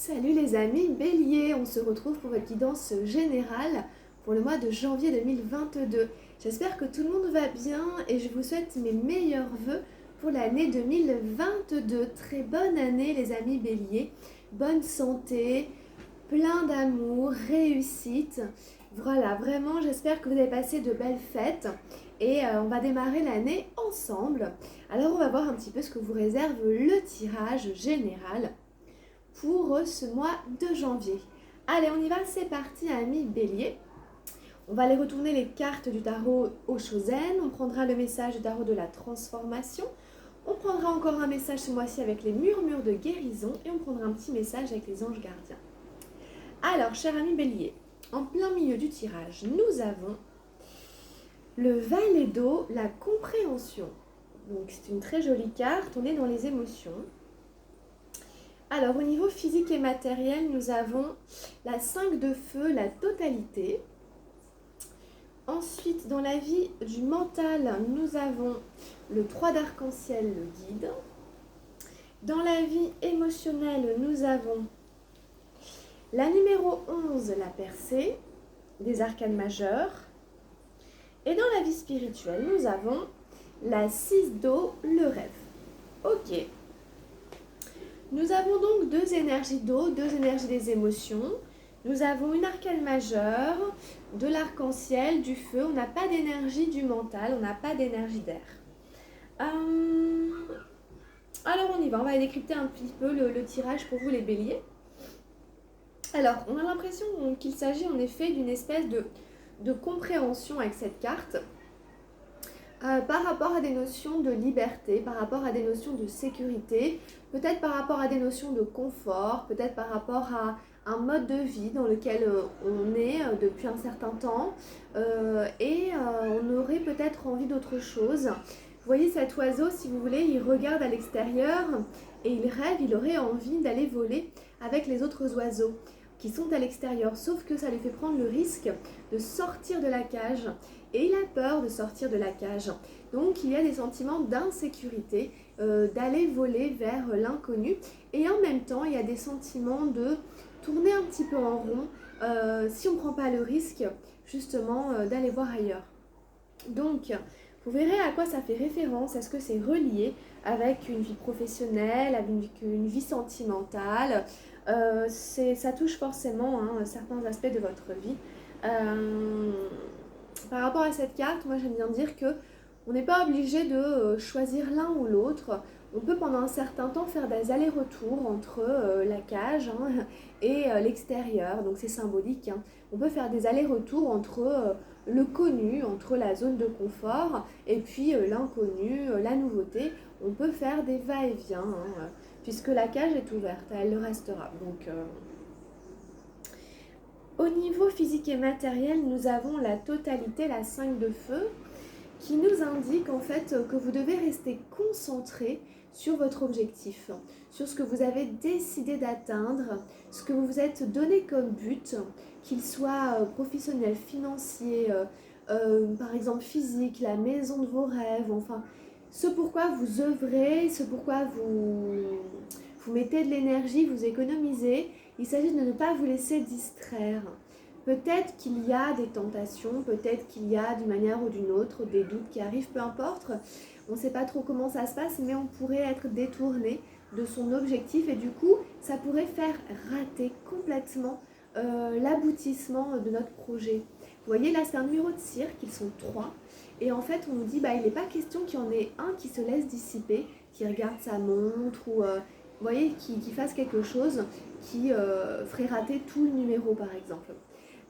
Salut les amis Bélier, on se retrouve pour votre guidance générale pour le mois de janvier 2022. J'espère que tout le monde va bien et je vous souhaite mes meilleurs vœux pour l'année 2022. Très bonne année les amis Bélier, bonne santé, plein d'amour, réussite. Voilà, vraiment j'espère que vous avez passé de belles fêtes et on va démarrer l'année ensemble. Alors on va voir un petit peu ce que vous réserve le tirage général pour ce mois de janvier. Allez, on y va, c'est parti, amis Bélier. On va aller retourner les cartes du tarot au Chosen. On prendra le message du tarot de la transformation. On prendra encore un message ce mois-ci avec les murmures de guérison. Et on prendra un petit message avec les anges gardiens. Alors, cher ami Bélier, en plein milieu du tirage, nous avons le valet d'eau, la compréhension. Donc, c'est une très jolie carte. On est dans les émotions. Alors, au niveau physique et matériel, nous avons la 5 de feu, la totalité. Ensuite, dans la vie du mental, nous avons le 3 d'arc-en-ciel, le guide. Dans la vie émotionnelle, nous avons la numéro 11, la percée, des arcanes majeures. Et dans la vie spirituelle, nous avons la 6 d'eau, le rêve. Ok. Nous avons donc deux énergies d'eau, deux énergies des émotions. Nous avons une arcane majeure, de l'arc-en-ciel, du feu. On n'a pas d'énergie du mental, on n'a pas d'énergie d'air. Alors on y va, on va décrypter un petit peu le tirage pour vous les béliers. Alors on a l'impression qu'il s'agit en effet d'une espèce de compréhension avec cette carte. Par rapport à des notions de liberté, par rapport à des notions de sécurité, peut-être par rapport à des notions de confort, peut-être par rapport à un mode de vie dans lequel on est depuis un certain temps et on aurait peut-être envie d'autre chose. Vous voyez cet oiseau, si vous voulez, il regarde à l'extérieur et il rêve, il aurait envie d'aller voler avec les autres oiseaux qui sont à l'extérieur, sauf que ça lui fait prendre le risque de sortir de la cage et il a peur de sortir de la cage. Donc il y a des sentiments d'insécurité, d'aller voler vers l'inconnu et en même temps il y a des sentiments de tourner un petit peu en rond si on ne prend pas le risque justement d'aller voir ailleurs. Donc vous verrez à quoi ça fait référence, est-ce que c'est relié avec une vie professionnelle, avec une vie sentimentale. Ça touche forcément certains aspects de votre vie. Par rapport à cette carte, moi j'aime bien dire que on n'est pas obligé de choisir l'un ou l'autre. On peut pendant un certain temps faire des allers-retours entre la cage et l'extérieur, donc c'est symbolique. On peut faire des allers-retours entre le connu, entre la zone de confort et puis l'inconnu, la nouveauté. On peut faire des va-et-vient, puisque la cage est ouverte, elle le restera. Donc, au niveau physique et matériel, nous avons la totalité, la 5 de feu, qui nous indique en fait que vous devez rester concentré sur votre objectif, sur ce que vous avez décidé d'atteindre, ce que vous vous êtes donné comme but, qu'il soit professionnel, financier, par exemple physique, la maison de vos rêves, enfin ce pourquoi vous œuvrez, ce pourquoi vous mettez de l'énergie, vous économisez. Il s'agit de ne pas vous laisser distraire. Peut-être qu'il y a des tentations, peut-être qu'il y a d'une manière ou d'une autre des doutes qui arrivent, peu importe. On ne sait pas trop comment ça se passe, mais on pourrait être détourné de son objectif et du coup, ça pourrait faire rater complètement l'aboutissement de notre projet. Vous voyez, là, c'est un numéro de cirque, ils sont 3. Et en fait, on nous dit, il n'est pas question qu'il y en ait un qui se laisse dissiper, qui regarde sa montre ou, vous voyez, qui fasse quelque chose qui ferait rater tout le numéro, par exemple.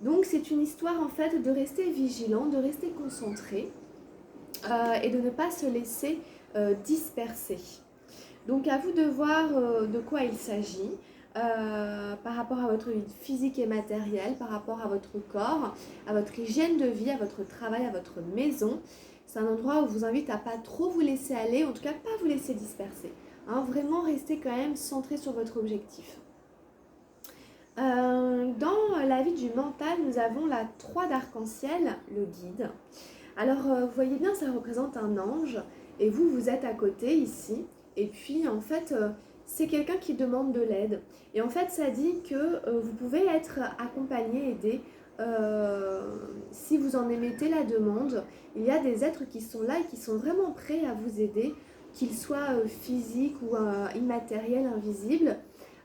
Donc c'est une histoire en fait de rester vigilant, de rester concentré et de ne pas se laisser disperser. Donc à vous de voir de quoi il s'agit par rapport à votre vie physique et matérielle, par rapport à votre corps, à votre hygiène de vie, à votre travail, à votre maison. C'est un endroit où je vous invite à pas trop vous laisser aller, en tout cas pas vous laisser disperser. Vraiment rester quand même centré sur votre objectif. Dans la vie du mental, nous avons la 3 d'arc-en-ciel, le guide. Alors, vous voyez bien, ça représente un ange, et vous êtes à côté ici. Et puis, en fait, c'est quelqu'un qui demande de l'aide. Et en fait, ça dit que vous pouvez être accompagné, aidé. Si vous en émettez la demande, il y a des êtres qui sont là et qui sont vraiment prêts à vous aider, qu'ils soient physiques ou immatériels, invisibles,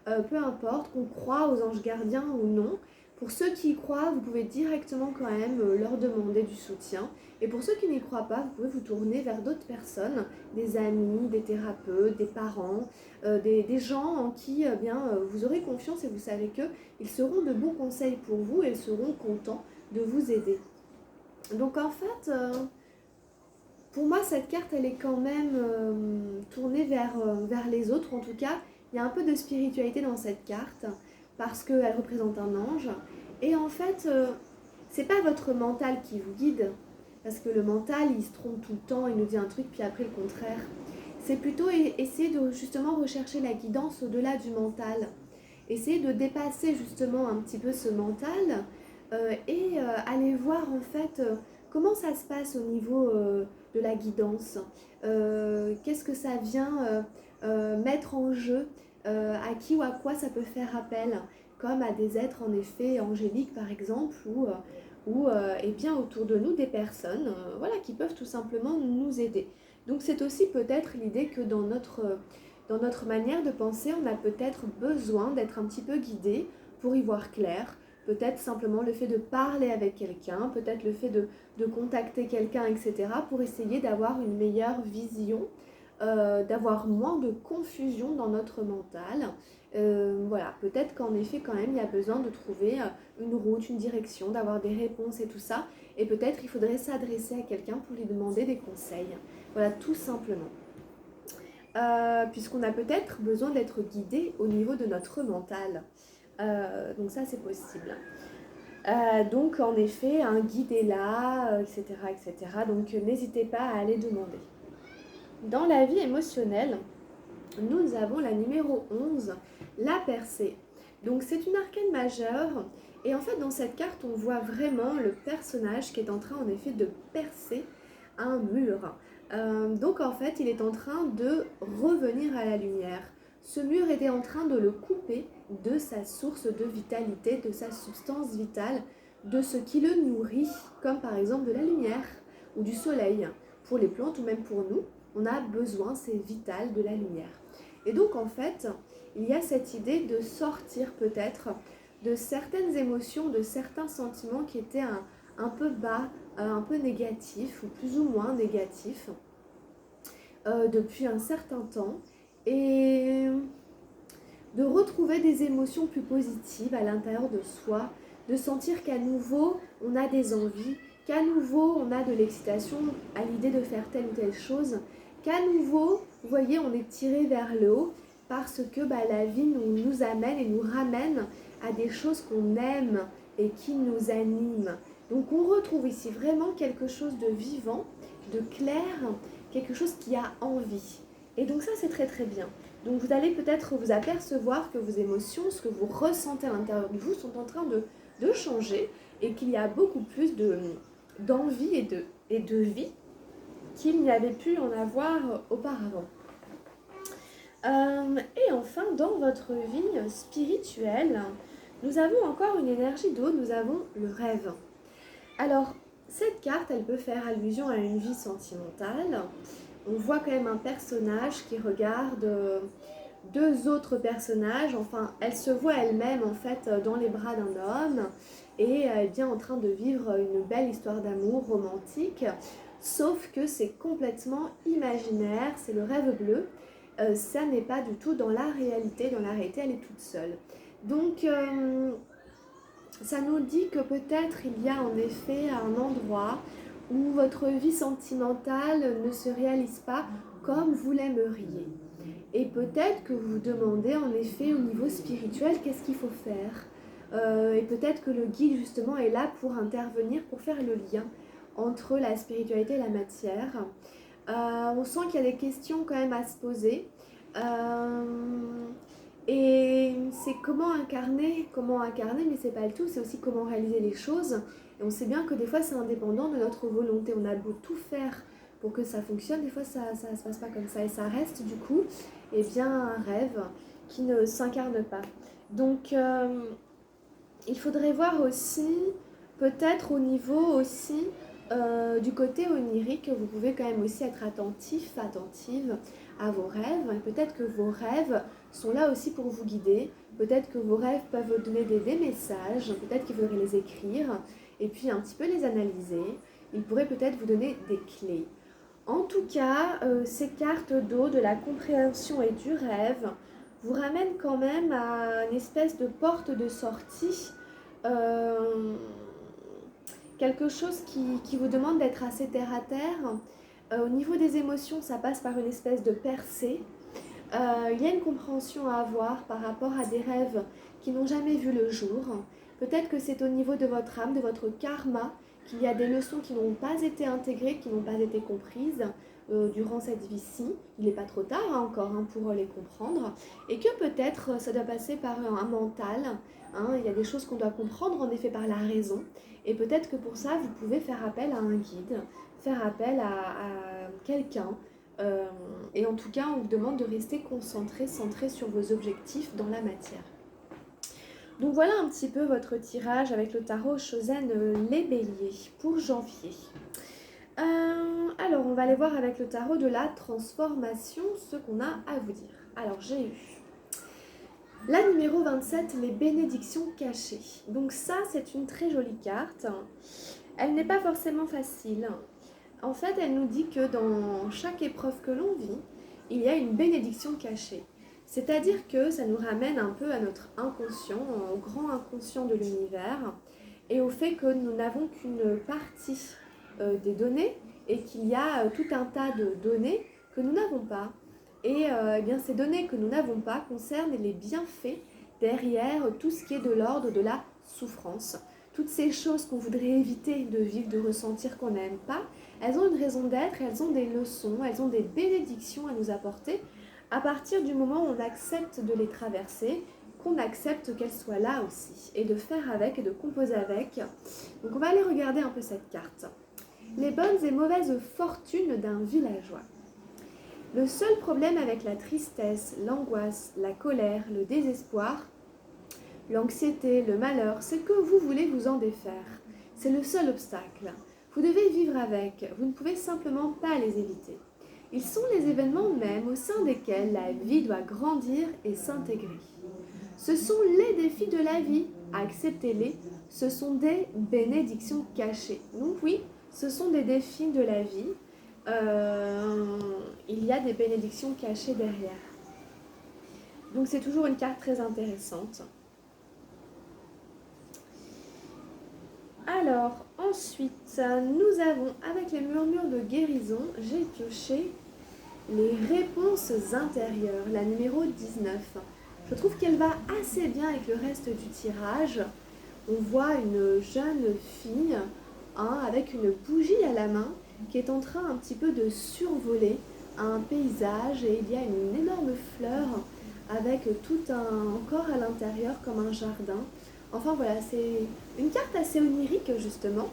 peu importe, qu'on croit aux anges gardiens ou non. Pour ceux qui y croient, vous pouvez directement quand même leur demander du soutien. Et pour ceux qui n'y croient pas, vous pouvez vous tourner vers d'autres personnes, des amis, des thérapeutes, des parents, des gens en qui vous aurez confiance et vous savez qu'ils seront de bons conseils pour vous et ils seront contents de vous aider. Donc en fait, pour moi, cette carte, elle est quand même tournée vers les autres. En tout cas, il y a un peu de spiritualité dans cette carte parce qu'elle représente un ange. Et en fait, c'est pas votre mental qui vous guide, parce que le mental, il se trompe tout le temps, il nous dit un truc, puis après le contraire. C'est plutôt essayer de justement rechercher la guidance au-delà du mental. Essayer de dépasser justement un petit peu ce mental et aller voir en fait comment ça se passe au niveau de la guidance. Qu'est-ce que ça vient mettre en jeu, à qui ou à quoi ça peut faire appel, comme à des êtres en effet angéliques par exemple, ou et bien autour de nous des personnes voilà, qui peuvent tout simplement nous aider. Donc c'est aussi peut-être l'idée que dans notre manière de penser, on a peut-être besoin d'être un petit peu guidé pour y voir clair. Peut-être simplement le fait de parler avec quelqu'un, peut-être le fait de contacter quelqu'un, etc. pour essayer d'avoir une meilleure vision, d'avoir moins de confusion dans notre mental. Voilà, peut-être qu'en effet quand même il y a besoin de trouver une route, une direction, d'avoir des réponses et tout ça. Et peut-être il faudrait s'adresser à quelqu'un pour lui demander des conseils. Voilà, tout simplement. Puisqu'on a peut-être besoin d'être guidé au niveau de notre mental. Donc ça c'est possible. Donc en effet, un guide est là, etc., etc. Donc n'hésitez pas à aller demander. Dans la vie émotionnelle, nous avons la numéro 11, la percée. Donc c'est une arcane majeure. Et en fait, dans cette carte, on voit vraiment le personnage qui est en train en effet de percer un mur. Donc en fait, il est en train de revenir à la lumière. Ce mur était en train de le couper de sa source de vitalité, de sa substance vitale, de ce qui le nourrit, comme par exemple de la lumière ou du soleil. Pour les plantes ou même pour nous, on a besoin, c'est vital, de la lumière. Et donc en fait, il y a cette idée de sortir peut-être de certaines émotions, de certains sentiments qui étaient un peu bas, un peu négatifs ou plus ou moins négatifs depuis un certain temps, et de retrouver des émotions plus positives à l'intérieur de soi, de sentir qu'à nouveau on a des envies, qu'à nouveau on a de l'excitation à l'idée de faire telle ou telle chose, qu'à nouveau, vous voyez, on est tiré vers le haut parce que la vie nous amène et nous ramène à des choses qu'on aime et qui nous animent. Donc on retrouve ici vraiment quelque chose de vivant, de clair, quelque chose qui a envie. Et donc ça c'est très très bien. Donc vous allez peut-être vous apercevoir que vos émotions, ce que vous ressentez à l'intérieur de vous sont en train de changer et qu'il y a beaucoup plus d'envie et de vie qu'il n'y avait pu en avoir auparavant. Et enfin, dans votre vie spirituelle, nous avons encore une énergie d'eau, nous avons le rêve. Alors, cette carte, elle peut faire allusion à une vie sentimentale. On voit quand même un personnage qui regarde deux autres personnages. Enfin, elle se voit elle-même en fait dans les bras d'un homme et elle est bien en train de vivre une belle histoire d'amour romantique. Sauf que c'est complètement imaginaire, c'est le rêve bleu. Ça n'est pas du tout dans la réalité. Dans la réalité, elle est toute seule. Donc, ça nous dit que peut-être il y a en effet un endroit où votre vie sentimentale ne se réalise pas comme vous l'aimeriez. Et peut-être que vous vous demandez en effet au niveau spirituel qu'est-ce qu'il faut faire. Et peut-être que le guide justement est là pour intervenir, pour faire le lien entre la spiritualité et la matière. On sent qu'il y a des questions quand même à se poser. Et c'est comment incarner, mais c'est pas le tout, c'est aussi comment réaliser les choses. Et on sait bien que des fois c'est indépendant de notre volonté. On a beau tout faire pour que ça fonctionne, des fois ça se passe pas comme ça et ça reste du coup. eh bien, un rêve qui ne s'incarne pas. Donc, il faudrait voir aussi, peut-être au niveau aussi du côté onirique, vous pouvez quand même aussi être attentif, attentive à vos rêves. Et peut-être que vos rêves sont là aussi pour vous guider. Peut-être que vos rêves peuvent vous donner des messages. Peut-être qu'il faudrait les écrire et puis un petit peu les analyser. Ils pourraient peut-être vous donner des clés. En tout cas, ces cartes d'eau de la compréhension et du rêve vous ramènent quand même à une espèce de porte de sortie, quelque chose qui vous demande d'être assez terre à terre. Au niveau des émotions, ça passe par une espèce de percée. Il y a une compréhension à avoir par rapport à des rêves qui n'ont jamais vu le jour. Peut-être que c'est au niveau de votre âme, de votre karma, qu'il y a des leçons qui n'ont pas été intégrées, qui n'ont pas été comprises durant cette vie-ci. Il n'est pas trop tard encore pour les comprendre. Et que peut-être ça doit passer par un mental. Il y a des choses qu'on doit comprendre en effet par la raison. Et peut-être que pour ça, vous pouvez faire appel à un guide, faire appel à quelqu'un. Et en tout cas, on vous demande de rester concentré, centré sur vos objectifs dans la matière. Donc voilà un petit peu votre tirage avec le tarot Chosen les Béliers pour janvier. Alors, on va aller voir avec le tarot de la transformation ce qu'on a à vous dire. Alors, j'ai eu la numéro 27, les bénédictions cachées. Donc ça, c'est une très jolie carte. Elle n'est pas forcément facile. En fait, elle nous dit que dans chaque épreuve que l'on vit, il y a une bénédiction cachée. C'est-à-dire que ça nous ramène un peu à notre inconscient, au grand inconscient de l'univers, et au fait que nous n'avons qu'une partie des données, et qu'il y a tout un tas de données que nous n'avons pas. Et eh bien, ces données que nous n'avons pas concernent les bienfaits derrière tout ce qui est de l'ordre de la souffrance. Toutes ces choses qu'on voudrait éviter de vivre, de ressentir, qu'on n'aime pas, elles ont une raison d'être, elles ont des leçons, elles ont des bénédictions à nous apporter à partir du moment où on accepte de les traverser, qu'on accepte qu'elles soient là aussi, et de faire avec et de composer avec. Donc on va aller regarder un peu cette carte. Les bonnes et mauvaises fortunes d'un villageois. Le seul problème avec la tristesse, l'angoisse, la colère, le désespoir, l'anxiété, le malheur, c'est que vous voulez vous en défaire. C'est le seul obstacle. Vous devez vivre avec, vous ne pouvez simplement pas les éviter. Ils sont les événements mêmes au sein desquels la vie doit grandir et s'intégrer. Ce sont les défis de la vie, acceptez-les, ce sont des bénédictions cachées. Donc oui, ce sont des défis de la vie, il y a des bénédictions cachées derrière. Donc c'est toujours une carte très intéressante. Alors, ensuite, nous avons, avec les murmures de guérison, j'ai pioché les réponses intérieures, la numéro 19. Je trouve qu'elle va assez bien avec le reste du tirage. On voit une jeune fille avec une bougie à la main qui est en train un petit peu de survoler un paysage et il y a une énorme fleur avec tout un corps à l'intérieur comme un jardin. Enfin voilà, c'est une carte assez onirique justement,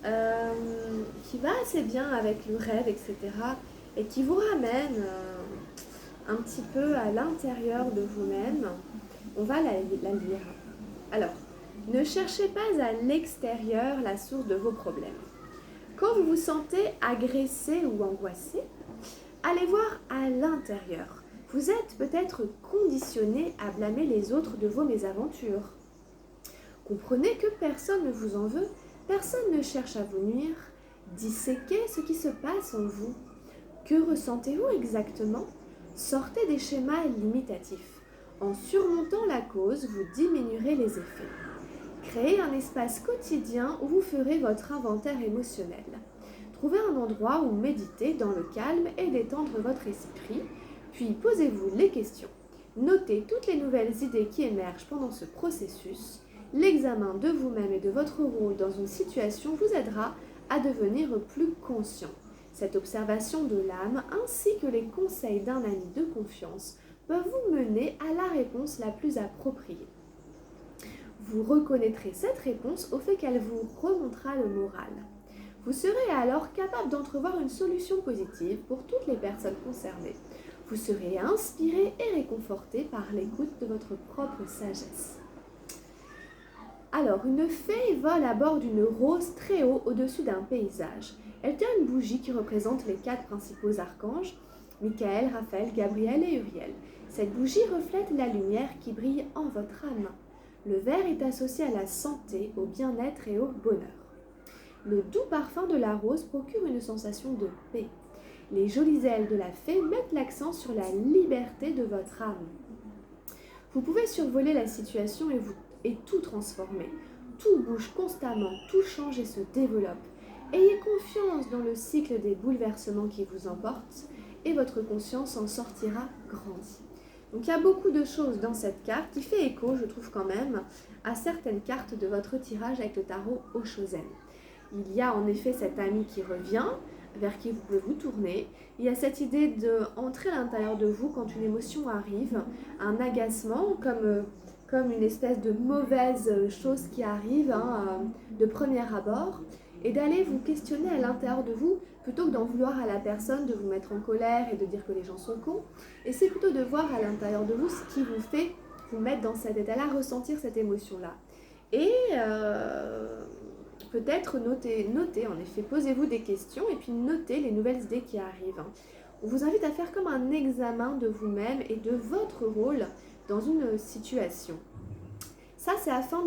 qui va assez bien avec le rêve, etc. Et qui vous ramène un petit peu à l'intérieur de vous-même. On va la lire. Alors, ne cherchez pas à l'extérieur la source de vos problèmes. Quand vous vous sentez agressé ou angoissé, allez voir à l'intérieur. Vous êtes peut-être conditionné à blâmer les autres de vos mésaventures. Comprenez que personne ne vous en veut, personne ne cherche à vous nuire. Disséquez ce qui se passe en vous. Que ressentez-vous exactement? Sortez des schémas limitatifs. En surmontant la cause, vous diminuerez les effets. Créez un espace quotidien où vous ferez votre inventaire émotionnel. Trouvez un endroit où méditer dans le calme et détendre votre esprit, puis posez-vous les questions. Notez toutes les nouvelles idées qui émergent pendant ce processus. L'examen de vous-même et de votre rôle dans une situation vous aidera à devenir plus conscient. Cette observation de l'âme ainsi que les conseils d'un ami de confiance peuvent vous mener à la réponse la plus appropriée. Vous reconnaîtrez cette réponse au fait qu'elle vous remontera le moral. Vous serez alors capable d'entrevoir une solution positive pour toutes les personnes concernées. Vous serez inspiré et réconforté par l'écoute de votre propre sagesse. Alors, une fée vole à bord d'une rose très haut au-dessus d'un paysage. Elle tient une bougie qui représente les 4 principaux archanges, Michael, Raphaël, Gabriel et Uriel. Cette bougie reflète la lumière qui brille en votre âme. Le vert est associé à la santé, au bien-être et au bonheur. Le doux parfum de la rose procure une sensation de paix. Les jolies ailes de la fée mettent l'accent sur la liberté de votre âme. Vous pouvez survoler la situation et tout transformer. Tout bouge constamment, tout change et se développe. Ayez confiance dans le cycle des bouleversements qui vous emportent et votre conscience en sortira grandie. Donc il y a beaucoup de choses dans cette carte qui fait écho, je trouve quand même, à certaines cartes de votre tirage avec le tarot Oshozen. Il y a en effet cet ami qui revient, vers qui vous pouvez vous tourner. Il y a cette idée d'entrer à l'intérieur de vous quand une émotion arrive, un agacement, comme une espèce de mauvaise chose qui arrive de premier abord, et d'aller vous questionner à l'intérieur de vous, plutôt que d'en vouloir à la personne, de vous mettre en colère et de dire que les gens sont cons. Et c'est plutôt de voir à l'intérieur de vous ce qui vous fait vous mettre dans cet état-là, ressentir cette émotion-là. Et peut-être notez en effet, posez-vous des questions et puis notez les nouvelles idées qui arrivent. On vous invite à faire comme un examen de vous-même et de votre rôle dans une situation. Ça, c'est afin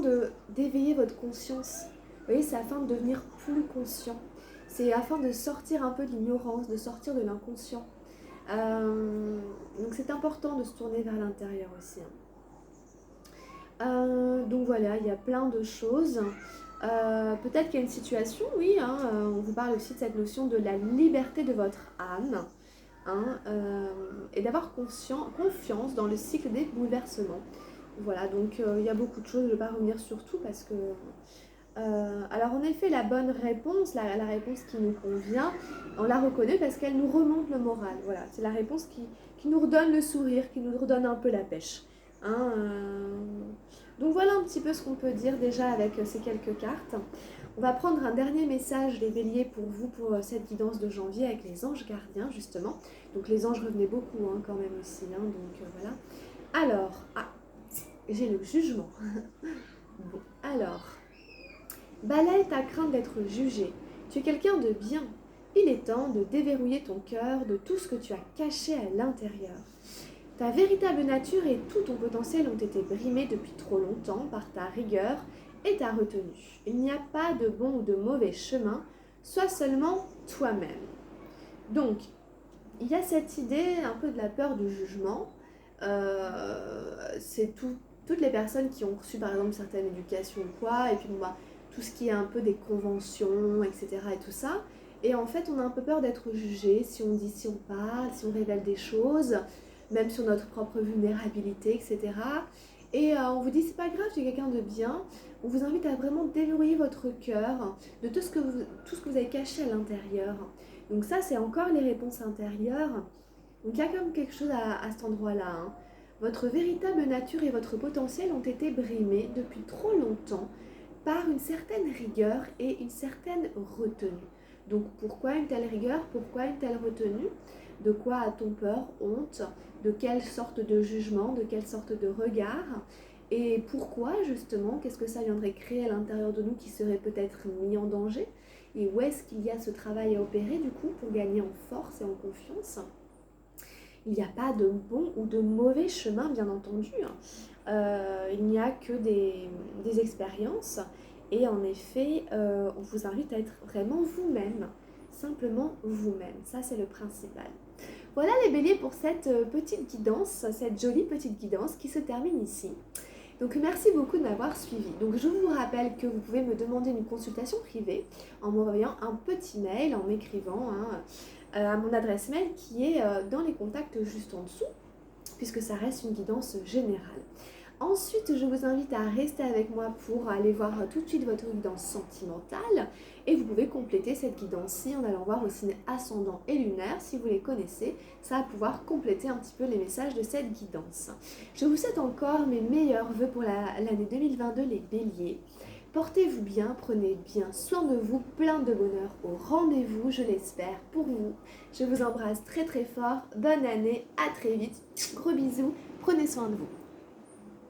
d'éveiller votre conscience. Vous voyez, c'est afin de devenir plus conscient. C'est afin de sortir un peu de l'ignorance, de sortir de l'inconscient. Donc c'est important de se tourner vers l'intérieur aussi. Donc voilà, il y a plein de choses. Peut-être qu'il y a une situation, oui, on vous parle aussi de cette notion de la liberté de votre âme, et d'avoir confiance dans le cycle des bouleversements. Voilà, donc il y a beaucoup de choses, je ne vais pas revenir sur tout parce que... alors en effet, la bonne réponse, la réponse qui nous convient, on la reconnaît parce qu'elle nous remonte le moral. Voilà, c'est la réponse qui nous redonne le sourire, qui nous redonne un peu la pêche. Donc voilà un petit peu ce qu'on peut dire déjà avec ces quelques cartes. On va prendre un dernier message des béliers pour vous, pour cette guidance de janvier avec les anges gardiens justement. Donc les anges revenaient beaucoup quand même aussi, donc voilà. Alors, j'ai le jugement. Bon, alors, balaye ta crainte d'être jugé. Tu es quelqu'un de bien. Il est temps de déverrouiller ton cœur de tout ce que tu as caché à l'intérieur. Ta véritable nature et tout ton potentiel ont été brimés depuis trop longtemps par ta rigueur et ta retenue. Il n'y a pas de bon ou de mauvais chemin, sois seulement toi-même. Donc, il y a cette idée un peu de la peur du jugement. C'est toutes les personnes qui ont reçu par exemple certaines éducations ou quoi, et puis tout ce qui est un peu des conventions, etc. et tout ça. Et en fait, on a un peu peur d'être jugé si on dit, si on parle, si on révèle des choses, même sur notre propre vulnérabilité, etc. Et on vous dit, c'est pas grave, tu es quelqu'un de bien. On vous invite à vraiment déverrouiller votre cœur de tout ce que vous avez caché à l'intérieur. Donc ça, c'est encore les réponses intérieures. Donc il y a comme quelque chose à cet endroit-là. Votre véritable nature et votre potentiel ont été brimés depuis trop longtemps par une certaine rigueur et une certaine retenue. Donc pourquoi une telle rigueur? Pourquoi une telle retenue? De quoi a-t-on peur, honte? De quelle sorte de jugement? De quelle sorte de regard? Et pourquoi justement? Qu'est-ce que ça viendrait créer à l'intérieur de nous qui serait peut-être mis en danger? Et où est-ce qu'il y a ce travail à opérer du coup pour gagner en force et en confiance? Il n'y a pas de bon ou de mauvais chemin, bien entendu. Il n'y a que des expériences. Et en effet, on vous invite à être vraiment vous-même. Simplement vous-même. Ça, c'est le principal. Voilà les béliers pour cette petite guidance, cette jolie petite guidance qui se termine ici. Donc merci beaucoup de m'avoir suivi. Donc je vous rappelle que vous pouvez me demander une consultation privée en m'envoyant un petit mail, en m'écrivant à mon adresse mail qui est dans les contacts juste en dessous, puisque ça reste une guidance générale. Ensuite, je vous invite à rester avec moi pour aller voir tout de suite votre guidance sentimentale. Et vous pouvez compléter cette guidance-ci en allant voir au signe ascendant et lunaire. Si vous les connaissez, ça va pouvoir compléter un petit peu les messages de cette guidance. Je vous souhaite encore mes meilleurs vœux pour l'année 2022, les béliers. Portez-vous bien, prenez bien soin de vous, plein de bonheur au rendez-vous, je l'espère, pour vous. Je vous embrasse très très fort, bonne année, à très vite, gros bisous, prenez soin de vous.